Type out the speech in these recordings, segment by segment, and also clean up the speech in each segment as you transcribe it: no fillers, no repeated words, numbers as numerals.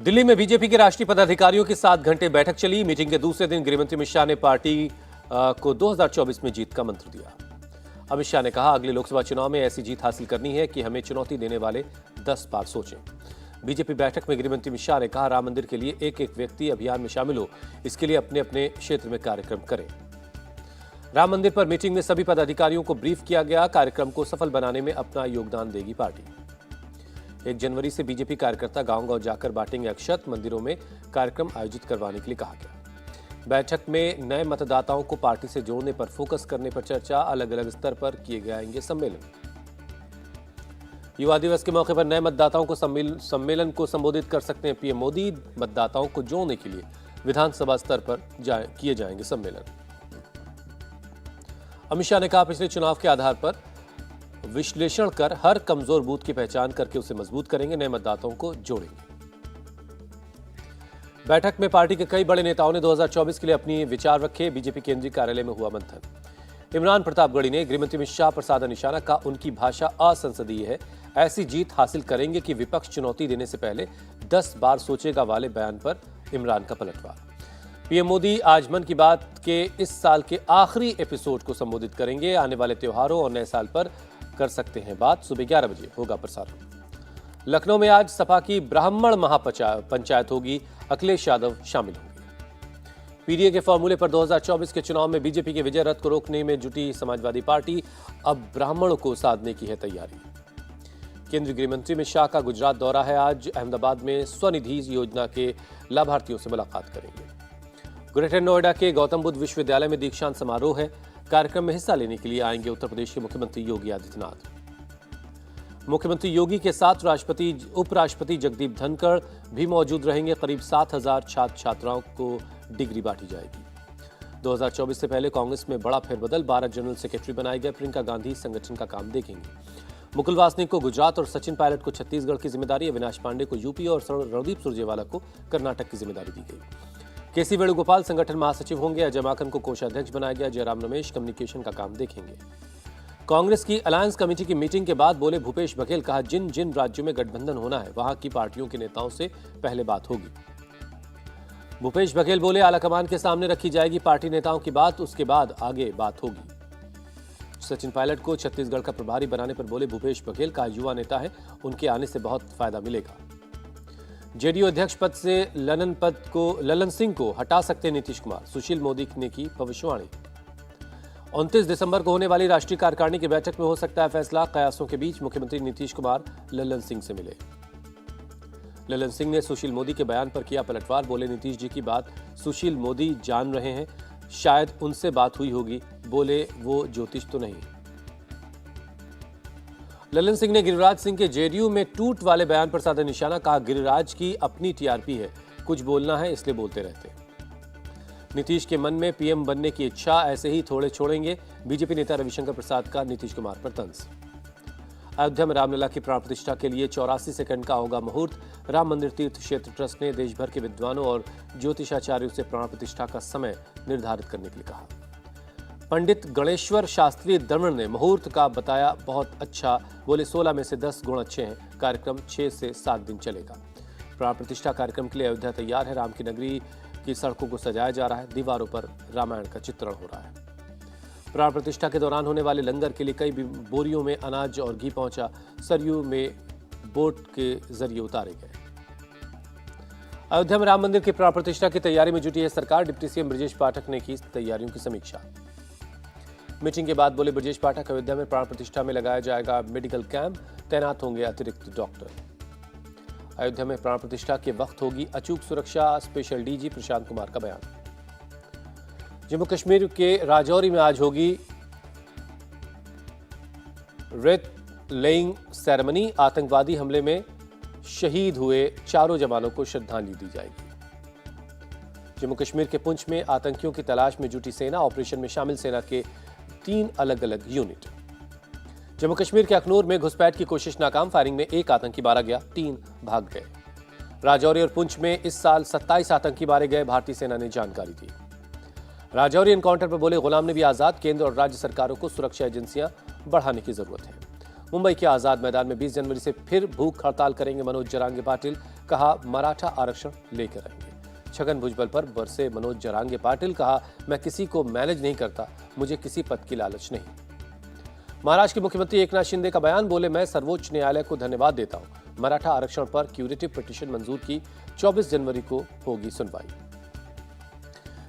दिल्ली में बीजेपी के राष्ट्रीय पदाधिकारियों की 7 घंटे बैठक चली। मीटिंग के दूसरे दिन गृहमंत्री अमित शाह ने पार्टी को 2024 में जीत का मंत्र दिया। अमित शाह ने कहा, अगले लोकसभा चुनाव में ऐसी जीत हासिल करनी है कि हमें चुनौती देने वाले 10 बार सोचें। बीजेपी बैठक में गृहमंत्री अमित शाह ने कहा, राम मंदिर के लिए एक एक व्यक्ति अभियान में शामिल हो, इसके लिए अपने अपने क्षेत्र में कार्यक्रम करें। राम मंदिर पर मीटिंग में सभी पदाधिकारियों को ब्रीफ किया गया। कार्यक्रम को सफल बनाने में अपना योगदान देगी पार्टी। 1 जनवरी से बीजेपी कार्यकर्ता गांव-गांव जाकर बांटेंगे अक्षत। मंदिरों में कार्यक्रम आयोजित करवाने के लिए कहा गया। बैठक में नए मतदाताओं को पार्टी से जोड़ने पर फोकस करने पर चर्चा। अलग अलग स्तर पर किए जाएंगे सम्मेलन। युवा दिवस के मौके पर नए मतदाताओं को सम्मेलन को संबोधित कर सकते हैं पीएम मोदी। मतदाताओं को जोड़ने के लिए विधानसभा स्तर पर किए जाएंगे सम्मेलन। अमित शाह ने कहा, पिछले चुनाव के आधार पर विश्लेषण कर हर कमजोर बूथ की पहचान करके उसे मजबूत करेंगे, नए मतदाताओं को जोड़ेंगे। बैठक में पार्टी के कई बड़े नेताओं ने 2024 के लिए अपनी विचार रखे। बीजेपी केंद्रीय कार्यालय में हुआ मंथन। इमरान प्रतापगढ़ी ने गृहमंत्री अमित शाह पर साधा निशाना, कहा उनकी भाषा असंसदीय है। ऐसी जीत हासिल करेंगे कि विपक्ष चुनौती देने से पहले 10 बार सोचेगा वाले बयान पर इमरान का पलटवार। पीएम मोदी आज मन की बात के इस साल के आखिरी एपिसोड को संबोधित करेंगे। आने वाले त्योहारों और नए साल पर कर सकते हैं बात। सुबह 11 बजे होगा प्रसारण। लखनऊ में आज सपा की ब्राह्मण महापंचायत होगी। अखिलेश यादव शामिल होंगे। पीडीए के फॉर्मूले पर 2024 के चुनाव में बीजेपी के विजय रथ को रोकने में जुटी समाजवादी पार्टी। अब ब्राह्मणों को साधने की है तैयारी। केंद्रीय गृहमंत्री अमित शाह का गुजरात दौरा है। आज अहमदाबाद में स्वनिधि योजना के लाभार्थियों से मुलाकात करेंगे। ग्रेटर नोएडा के गौतम बुद्ध विश्वविद्यालय में दीक्षांत समारोह है। कार्यक्रम में हिस्सा लेने के लिए आएंगे उत्तर प्रदेश के मुख्यमंत्री योगी आदित्यनाथ। मुख्यमंत्री योगी के साथ उपराष्ट्रपति जगदीप धनखड़ भी मौजूद रहेंगे। करीब 7,000 छात्र छात्राओं को डिग्री बांटी जाएगी। 2024 से पहले कांग्रेस में बड़ा फेरबदल। 12 जनरल सेक्रेटरी बनाए गए। प्रियंका गांधी संगठन का काम देखेंगे। मुकुल वासनिक को गुजरात और सचिन पायलट को छत्तीसगढ़ की जिम्मेदारी। अविनाश पांडे को यूपी और रणदीप सुरजेवाला को कर्नाटक की जिम्मेदारी दी गई। केसी वेणुगोपाल संगठन महासचिव होंगे। अजय माकन को कोषाध्यक्ष बनाया गया। जयराम रमेश कम्युनिकेशन का काम देखेंगे। कांग्रेस की अलायंस कमेटी की मीटिंग के बाद बोले भूपेश बघेल, कहा जिन जिन राज्यों में गठबंधन होना है वहां की पार्टियों के नेताओं से पहले बात होगी। भूपेश बघेल बोले, आलाकमान के सामने रखी जाएगी पार्टी नेताओं की बात, उसके बाद आगे बात होगी। सचिन पायलट को छत्तीसगढ़ का प्रभारी बनाने पर बोले भूपेश बघेल, कहा युवा नेता है, उनके आने से बहुत फायदा मिलेगा। जेडीयू अध्यक्ष पद से ललन सिंह को हटा सकते नीतीश कुमार। सुशील मोदी ने की भविष्यवाणी। 29 दिसंबर को होने वाली राष्ट्रीय कार्यकारिणी की बैठक में हो सकता है फैसला। कयासों के बीच मुख्यमंत्री नीतीश कुमार ललन सिंह से मिले। ललन सिंह ने सुशील मोदी के बयान पर किया पलटवार। बोले नीतीश जी की बात सुशील मोदी जान रहे हैं, शायद उनसे बात हुई होगी। बोले वो ज्योतिष तो नहीं। ललन सिंह ने गिरिराज सिंह के जेडीयू में टूट वाले बयान पर साधा निशाना, कहा गिरिराज की अपनी टीआरपी है, कुछ बोलना है इसलिए बोलते रहते। नीतीश के मन में पीएम बनने की इच्छा, ऐसे ही थोड़े छोड़ेंगे। बीजेपी नेता रविशंकर प्रसाद का नीतीश कुमार पर तंज। अयोध्या में रामलला की प्राण प्रतिष्ठा के लिए 84 सेकंड का होगा मुहूर्त। राम मंदिर तीर्थ क्षेत्र ट्रस्ट ने देश भर के विद्वानों और ज्योतिषाचार्यों से प्राण प्रतिष्ठा का समय निर्धारित करने के लिए कहा। पंडित गणेश्वर शास्त्री दमन ने मुहूर्त का बताया बहुत अच्छा। बोले 16 में से 10 गुण अच्छे हैं। कार्यक्रम 6 से 7 दिन चलेगा। प्राण प्रतिष्ठा कार्यक्रम के लिए अयोध्या तैयार है। राम की नगरी की सड़कों को सजाया जा रहा है। दीवारों पर रामायण का चित्रण हो रहा है। प्राण प्रतिष्ठा के दौरान होने वाले लंगर के लिए कई बोरियों में अनाज और घी पहुंचा। सरयू में बोट के जरिए उतारे गए। अयोध्या में राम मंदिर की प्राण प्रतिष्ठा की तैयारी में जुटी है सरकार। डिप्टी सीएम ब्रजेश पाठक ने की तैयारियों की समीक्षा। मीटिंग के बाद बोले ब्रजेश पाठक, अयोध्या में प्राण प्रतिष्ठा में लगाया जाएगा मेडिकल कैंप, तैनात होंगे अतिरिक्त डॉक्टर। अयोध्या में प्राण प्रतिष्ठा के वक्त होगी अचूक सुरक्षा। स्पेशल डीजी प्रशांत कुमार का बयान। जम्मू कश्मीर के राजौरी में आज होगी रेत लेइंग सेरेमनी। आतंकवादी हमले में शहीद हुए चारों जवानों को श्रद्धांजलि दी जाएगी। जम्मू कश्मीर के पुंछ में आतंकियों की तलाश में जुटी सेना। ऑपरेशन में शामिल सेना के 3 अलग अलग यूनिट। जम्मू कश्मीर के अखनूर में घुसपैठ की कोशिश नाकाम। फायरिंग में 1 आतंकी मारा गया, 3 भाग गए। राजौरी और पुंछ में इस साल 27 आतंकी मारे गए, भारतीय सेना ने जानकारी दी। राजौरी एनकाउंटर पर बोले गुलाम नबी आजाद, केंद्र और राज्य सरकारों को सुरक्षा एजेंसियां बढ़ाने की जरूरत है। मुंबई के आजाद मैदान में 20 जनवरी से फिर भूख हड़ताल करेंगे मनोज जरांगे पाटिल। कहा मराठा आरक्षण लेकर आएंगे। छगन भुजबल पर बरसे मनोज जरांगे पाटिल, कहा मैं किसी को मैनेज नहीं करता, मुझे किसी पद की लालच नहीं। महाराष्ट्र के मुख्यमंत्री एकनाथ शिंदे का बयान, बोले मैं सर्वोच्च न्यायालय को धन्यवाद देता हूं, मराठा आरक्षण पर क्यूरेटिव पिटीशन मंजूर की, 24 जनवरी को होगी सुनवाई।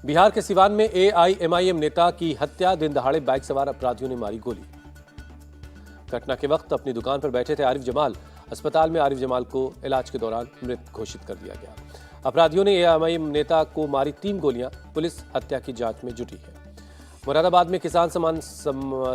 बिहार के सिवान में एआईएमआईएम नेता की हत्या, दिन दहाड़े बाइक सवार अपराधियों ने मारी गोली। घटना के वक्त अपनी दुकान पर बैठे थे आरिफ जमाल। अस्पताल में आरिफ जमाल को इलाज के दौरान मृत घोषित कर दिया गया। अपराधियों ने एआईएमआईएम नेता को मारी 3 गोलियां। पुलिस हत्या की जांच में जुटी है। मुरादाबाद में किसान सम्मान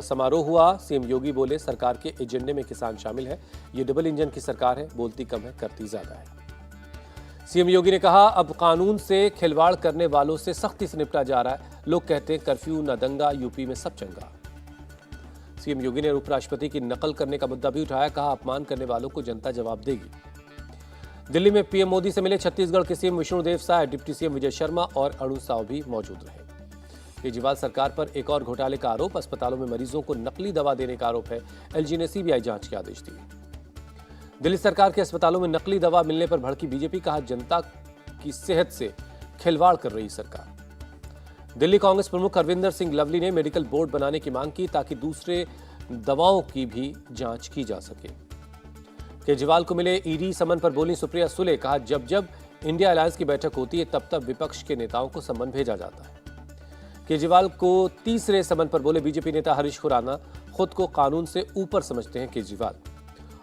समारोह हुआ। सीएम योगी बोले सरकार के एजेंडे में किसान शामिल है, ये डबल इंजन की सरकार है, बोलती कम है करती ज्यादा है। सीएम योगी ने कहा अब कानून से खिलवाड़ करने वालों से सख्ती से निपटा जा रहा है। लोग कहते हैं कर्फ्यू न दंगा, यूपी में सब चंगा। सीएम योगी ने उपराष्ट्रपति की नकल करने का मुद्दा भी उठाया, कहा अपमान करने वालों को जनता जवाब देगी। दिल्ली में पीएम मोदी से मिले छत्तीसगढ़ के CM Vishnudeo Sai, deputy CM Vijay Sharma और अरुण साव भी मौजूद रहे। केजरीवाल सरकार पर एक और घोटाले का आरोप, अस्पतालों में मरीजों को नकली दवा देने का आरोप है। एलजी ने सीबीआई जांच के आदेश दिए। दिल्ली सरकार के अस्पतालों में नकली दवा मिलने पर भड़की बीजेपी, कहा जनता की सेहत से खिलवाड़ कर रही सरकार। दिल्ली कांग्रेस प्रमुख अरविंदर सिंह लवली ने मेडिकल बोर्ड बनाने की मांग की ताकि दूसरे दवाओं की भी जांच की जा सके। केजरीवाल को मिले ईडी समन पर बोली सुप्रिया सुले, कहा जब जब इंडिया अलायंस की बैठक होती है तब तब विपक्ष के नेताओं को समन भेजा जाता है। केजरीवाल को तीसरे समन पर बोले बीजेपी नेता हरीश खुराना, खुद को कानून से ऊपर समझते हैं केजरीवाल।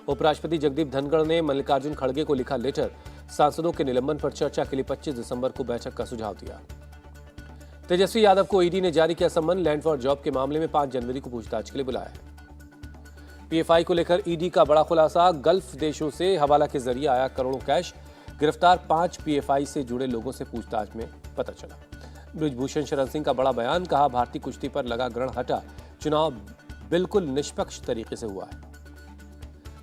उपराष्ट्रपति जगदीप धनखड़ ने मल्लिकार्जुन खड़गे को लिखा लेटर, सांसदों के निलंबन पर चर्चा के लिए 25 दिसंबर को बैठक का सुझाव दिया। तेजस्वी यादव को ईडी ने जारी किया सम्मन, लैंड फॉर जॉब के मामले में 5 जनवरी को पूछताछ के लिए बुलाया है। पीएफआई को लेकर ईडी का बड़ा खुलासा, गल्फ देशों से हवाला के जरिए आया करोड़ों कैश, गिरफ्तार 5 पीएफआई से जुड़े लोगों से पूछताछ में पता चला। बृजभूषण शरण सिंह का बड़ा बयान, कहा भारतीय कुश्ती पर लगा ग्रहण हटा, चुनाव बिल्कुल निष्पक्ष तरीके से हुआ है।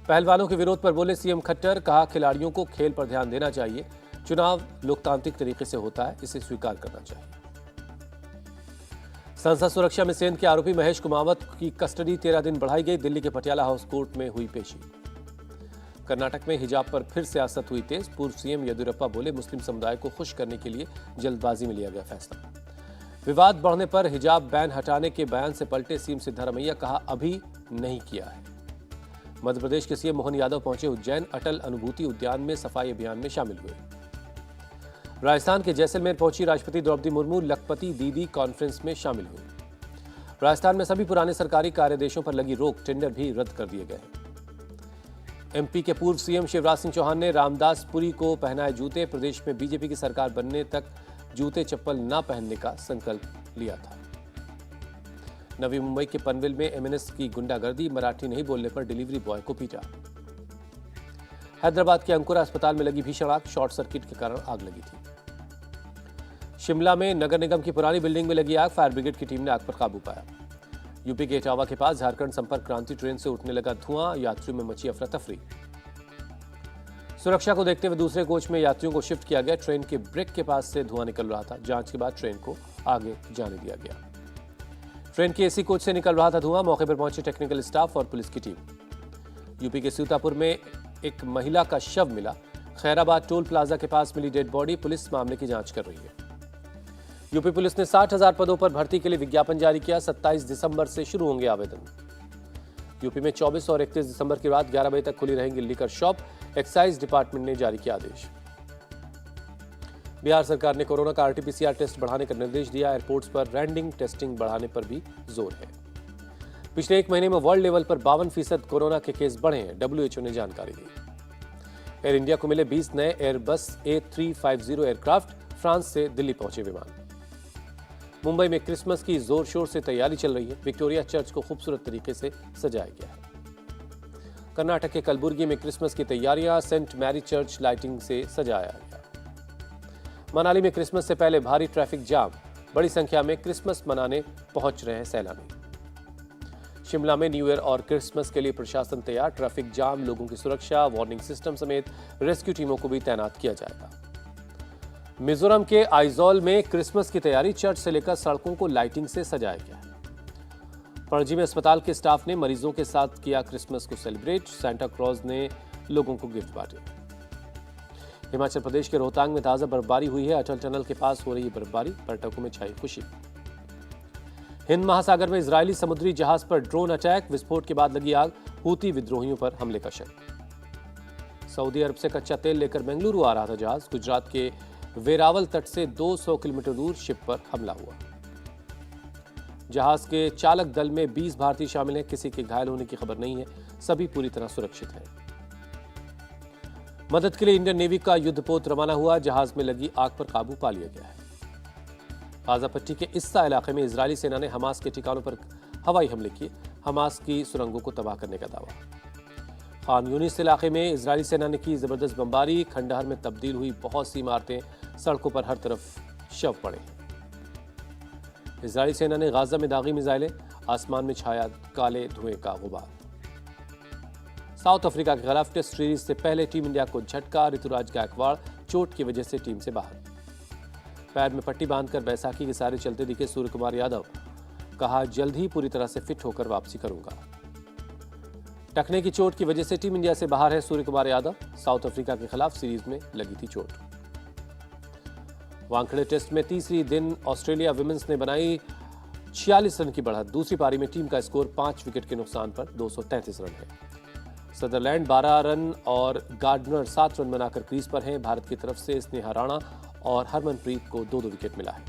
पहलवानों के विरोध पर बोले सीएम खट्टर, कहा खिलाड़ियों को खेल पर ध्यान देना चाहिए, चुनाव लोकतांत्रिक तरीके से होता है, इसे स्वीकार करना चाहिए। संसद सुरक्षा में सेंध के आरोपी महेश कुमावत की कस्टडी 13 दिन बढ़ाई गई। दिल्ली के पटियाला हाउस कोर्ट में हुई पेशी। कर्नाटक में हिजाब पर फिर सियासत हुई तेज। पूर्व सीएम येदियुरप्पा बोले मुस्लिम समुदाय को खुश करने के लिए जल्दबाजी में लिया गया फैसला। विवाद बढ़ने पर हिजाब बैन हटाने के बयान से पलटे सीएम सिद्धारमैया, कहा अभी नहीं किया है। मध्य प्रदेश के सीएम मोहन यादव पहुंचे उज्जैन, अटल अनुभूति उद्यान में सफाई अभियान में शामिल हुए। राजस्थान के जैसलमेर पहुंची राष्ट्रपति द्रौपदी मुर्मू, लखपति दीदी कॉन्फ्रेंस में शामिल हुई। राजस्थान में सभी पुराने सरकारी कार्यादेशों पर लगी रोक, टेंडर भी रद्द कर दिए गए। एमपी के पूर्व सीएम शिवराज सिंह चौहान ने रामदास पुरी को पहनाए जूते। प्रदेश में बीजेपी की सरकार बनने तक जूते चप्पल न पहनने का संकल्प लिया था। नवी मुंबई के पनवेल में एमएनएस की गुंडागर्दी, मराठी नहीं बोलने पर डिलीवरी बॉय को पीटा। हैदराबाद के अंकुरा अस्पताल में लगी भीषण आग, शॉर्ट सर्किट के कारण आग लगी थी। शिमला में नगर निगम की पुरानी बिल्डिंग में लगी आग, फायर ब्रिगेड की टीम ने आग पर काबू पाया। यूपी के इटावा के पास झारखंड संपर्क क्रांति ट्रेन से उठने लगा धुआं, यात्रियों में मची अफरा तफरी। सुरक्षा को देखते हुए दूसरे कोच में यात्रियों को शिफ्ट किया गया। ट्रेन के ब्रेक के पास से धुआं निकल रहा था, जांच के बाद ट्रेन को आगे जाने दिया गया। ट्रेन के एसी कोच से निकल रहा था धुआं, मौके पर पहुंचे टेक्निकल स्टाफ और पुलिस की टीम। यूपी के सीतापुर में एक महिला का शव मिला। खैराबाद टोल प्लाजा के पास मिली डेड बॉडी, पुलिस मामले की जांच कर रही है। यूपी पुलिस ने 60,000 पदों पर भर्ती के लिए विज्ञापन जारी किया। 27 दिसंबर से शुरू होंगे आवेदन। यूपी में 24 और 31 दिसंबर की रात 11 बजे तक खुली रहेंगी लिकर शॉप, एक्साइज डिपार्टमेंट ने जारी किया आदेश। बिहार सरकार ने कोरोना का आरटीपीसीआर टेस्ट बढ़ाने का निर्देश दिया। एयरपोर्ट्स पर रैंडम टेस्टिंग बढ़ाने पर भी जोर है। पिछले एक महीने में वर्ल्ड लेवल पर 52% कोरोना के केस बढ़े हैं, डब्ल्यूएचओ ने जानकारी दी। एयर इंडिया को मिले 20 नए एयरबस A350 एयरक्राफ्ट, फ्रांस से दिल्ली पहुंचे विमान। मुंबई में क्रिसमस की जोर शोर से तैयारी चल रही है। विक्टोरिया चर्च को खूबसूरत तरीके से सजाया गया है। कर्नाटक के कलबुर्गी में क्रिसमस की तैयारियां, सेंट मैरी चर्च लाइटिंग से सजाया गया। मनाली में क्रिसमस से पहले भारी ट्रैफिक जाम, बड़ी संख्या में क्रिसमस मनाने पहुंच रहे हैं सैलानी। शिमला में न्यू ईयर और क्रिसमस के लिए प्रशासन तैयार। ट्रैफिक जाम, लोगों की सुरक्षा, वार्निंग सिस्टम समेत रेस्क्यू टीमों को भी तैनात किया जाएगा। मिजोरम के आइजॉल में क्रिसमस की तैयारी, चर्च से लेकर सड़कों को लाइटिंग से सजाया गया है। पणजी में अस्पताल के स्टाफ ने मरीजों के साथ किया क्रिसमस को सेलिब्रेट। सांता क्लॉज ने लोगों को गिफ्ट बांटे। हिमाचल प्रदेश के रोहतांग में ताजा बर्फबारी हुई है। अटल टनल के पास हो रही बर्फबारी, पर्यटकों में छाई खुशी। हिंद महासागर में इजरायली समुद्री जहाज पर ड्रोन अटैक, विस्फोट के बाद लगी आग, हूती विद्रोहियों पर हमले का शक। सऊदी अरब से कच्चा तेल लेकर बेंगलुरु आ रहा था जहाज, गुजरात के वेरावल तट से 200 किलोमीटर दूर शिप पर हमला हुआ। जहाज के चालक दल में 20 भारतीय शामिल हैं, किसी के घायल होने की खबर नहीं है, सभी पूरी तरह सुरक्षित हैं। मदद के लिए इंडियन नेवी का युद्धपोत रवाना हुआ, जहाज में लगी आग पर काबू पा लिया गया है। गाजा पट्टी के इस्सा इलाके में इजरायली सेना ने हमास के ठिकानों पर हवाई हमले किए, हमास की सुरंगों को तबाह करने का दावा। खान यूनिस इलाके में इजरायली सेना ने की जबरदस्त बमबारी, खंडहर में तब्दील हुई बहुत सी इमारतें, सड़कों पर हर तरफ शव पड़े। इजरायली सेना ने गाजा में दागी मिसाइलें, आसमान में छाया काले धुएं का गुबार। साउथ अफ्रीका के खिलाफ टेस्ट सीरीज से पहले टीम इंडिया को झटका, ऋतुराज गायकवाड़ चोट की वजह से टीम से बाहर। पैर में पट्टी बांधकर बैसाखी के सारे चलते दिखे सूर्य कुमार यादव, कहा जल्द ही पूरी तरह से फिट होकर वापसी करूंगा। टखने की चोट की वजह से टीम इंडिया से बाहर है सूर्य कुमार यादव, साउथ अफ्रीका के खिलाफ सीरीज में लगी थी चोट। वानखेड़े टेस्ट में तीसरी दिन ऑस्ट्रेलिया विमेंस ने बनाई 46 रन की बढ़त, दूसरी पारी में टीम का स्कोर 5 विकेट के नुकसान पर 233 रन है। सदरलैंड 12 रन और गार्डनर 7 रन बनाकर क्रीज पर हैं। भारत की तरफ से स्नेहा राणा और हरमनप्रीत को 2-2 विकेट मिला है।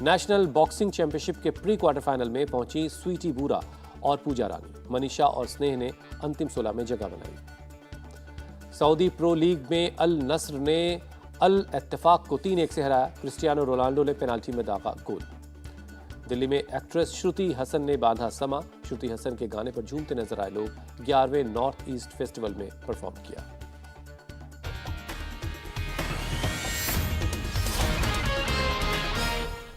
नेशनल बॉक्सिंग चैंपियनशिप के प्री क्वार्टर फाइनल में पहुंची स्वीटी बूरा और पूजा रानी, मनीषा और स्नेह ने अंतिम 16 में जगह बनाई। सऊदी प्रो लीग में अल नस्र ने अल इत्तेफाक को 3-1 से हराया, क्रिस्टियानो रोनाल्डो ने पेनाल्टी में दागा गोल। दिल्ली में एक्ट्रेस श्रुति हसन ने बांधा समा, श्रुति हसन के गाने पर झूमते नजर आए लोग, 11वें नॉर्थ ईस्ट फेस्टिवल में परफॉर्म किया।